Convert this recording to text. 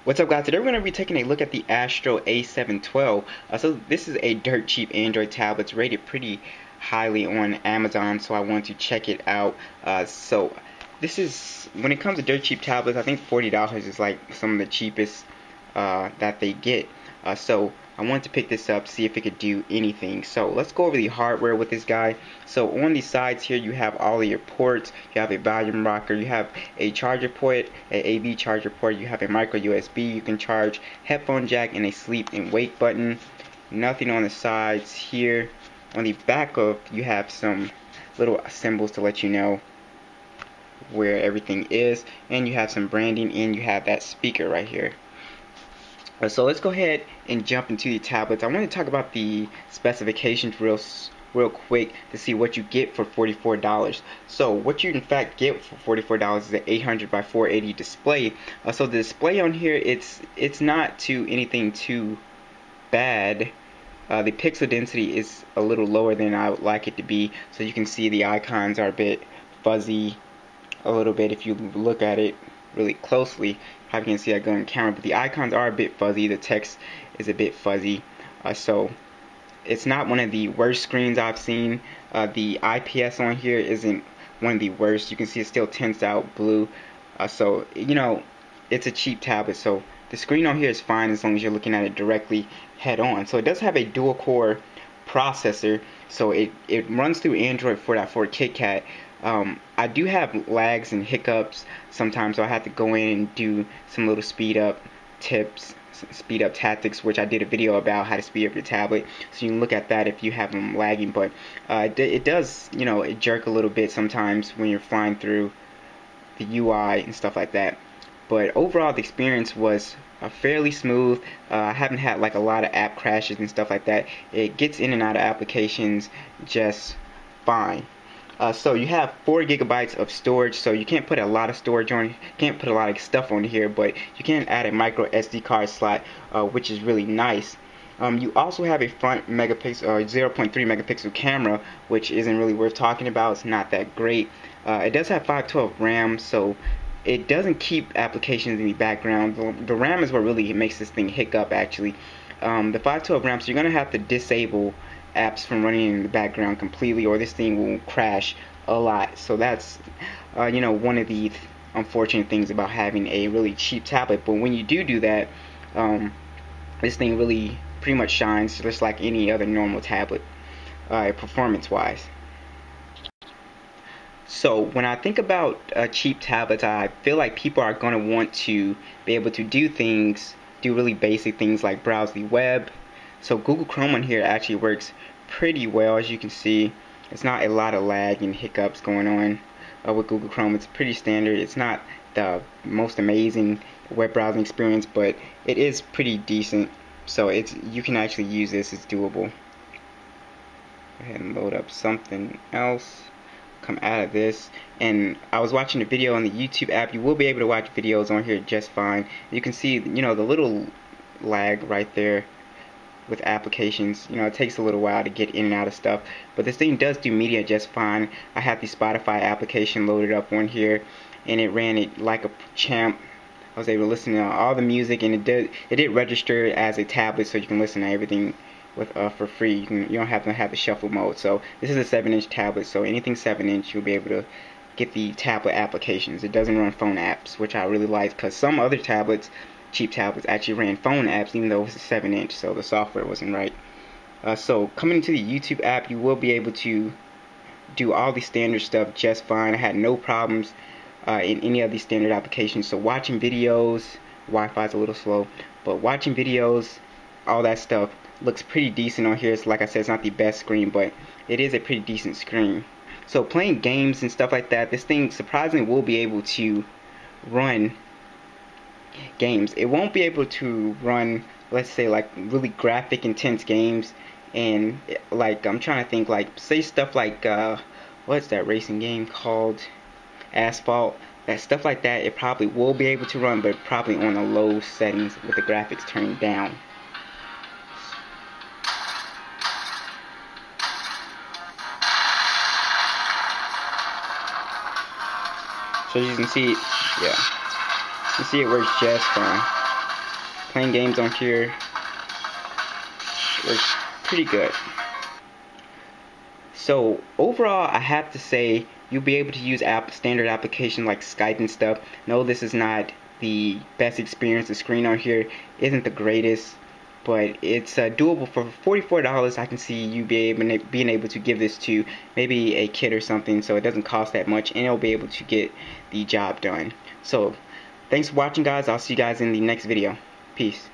What's up, guys? Today we're going to be taking a look at the Astro A712. So this is a dirt cheap Android tablet. It's rated pretty highly on Amazon, so I wanted to check it out. So this is, when it comes to dirt cheap tablets, I think $40 is like some of the cheapest that they get. So I wanted to pick this up, see if it could do anything. So let's go over the hardware with this guy. So on the sides here, you have all of your ports. You have a volume rocker. You have a charger port, a AV charger port. You have a micro USB. You can charge, headphone jack, and a sleep and wake button. Nothing on the sides here. On the back of, you have some little symbols to let you know where everything is, and you have some branding, and you have that speaker right here. So let's go ahead and jump into the tablets. I want to talk about the specifications real quick to see what you get for $44. So what you in fact get for $44 is an 800 by 480 display. So the display on here, it's not anything too bad. The pixel density is a little lower than I would like it to be. So you can see the icons are a bit fuzzy a little bit if you look at it really closely. Probably can't see that good on camera, but the icons are a bit fuzzy. The text is a bit fuzzy. So it's not one of the worst screens I've seen. The IPS on here isn't one of the worst. You can see it still tints out blue. So you know, it's a cheap tablet, so the screen on here is fine as long as you're looking at it directly head on. So it does have a dual core processor, so it runs through Android 4.4 KitKat. I do have lags and hiccups sometimes, so I have to go in and do some little speed up tips, speed up tactics, which I did a video about how to speed up your tablet, so you can look at that if you have them lagging. But it does, you know, it jerk a little bit sometimes when you're flying through the UI and stuff like that. But overall, the experience was fairly smooth. I haven't had like a lot of app crashes and stuff like that. It gets in and out of applications just fine. So you have 4 gigabytes of storage, so you can't put a lot of storage on, can't put a lot of stuff on here, but you can add a micro SD card slot, which is really nice. You also have a front megapixel or 0.3 megapixel camera, which isn't really worth talking about. It's not that great. It does have 512 RAM, so it doesn't keep applications in the background. The RAM is what really makes this thing hiccup, actually. The 512 RAM, so you're going to have to disable apps from running in the background completely, or this thing will crash a lot. So that's you know, one of the unfortunate things about having a really cheap tablet. But when you do that, this thing really pretty much shines just like any other normal tablet, performance wise. So when I think about cheap tablets, I feel like people are going to want to be able to do really basic things like browse the web. So Google Chrome on here actually works pretty well. As you can see, it's not a lot of lag and hiccups going on with Google Chrome. It's pretty standard. It's not the most amazing web browsing experience, but it is pretty decent. So you can actually use this. It's doable. Go ahead and load up something else. Come out of this, and I was watching a video on the YouTube app. You will be able to watch videos on here just fine. You can see, you know, the little lag right there with applications. You know, it takes a little while to get in and out of stuff, but this thing does do media just fine. I have the Spotify application loaded up on here, and it ran it like a champ. I was able to listen to all the music, and it did register as a tablet, so you can listen to everything with for free. You don't have to have the shuffle mode. So this is a 7-inch tablet, so anything 7-inch you'll be able to get the tablet applications. It doesn't run phone apps, which I really like, because some other tablets, cheap tablets, actually ran phone apps even though it's a 7-inch, so the software wasn't right. So coming into the YouTube app, you will be able to do all the standard stuff just fine. I had no problems in any of these standard applications. So watching videos, Wi-Fi is a little slow, but watching videos, all that stuff looks pretty decent on here. It's, like I said, it's not the best screen, but it is a pretty decent screen. So playing games and stuff like that, this thing surprisingly will be able to run games. It won't be able to run, let's say, like really graphic intense games, and like I'm trying to think, like say stuff like what's that racing game called, Asphalt, that stuff like that. It probably will be able to run, but probably on the low settings with the graphics turned down. So you can see, yeah, you see it works just fine. playing games on here works pretty good. So overall, I have to say you'll be able to use standard applications like Skype and stuff. No, this is not the best experience. The screen on here isn't the greatest, but it's doable for $44. I can see you being able to give this to maybe a kid or something, so it doesn't cost that much, and it'll be able to get the job done. So thanks for watching, guys. I'll see you guys in the next video. Peace.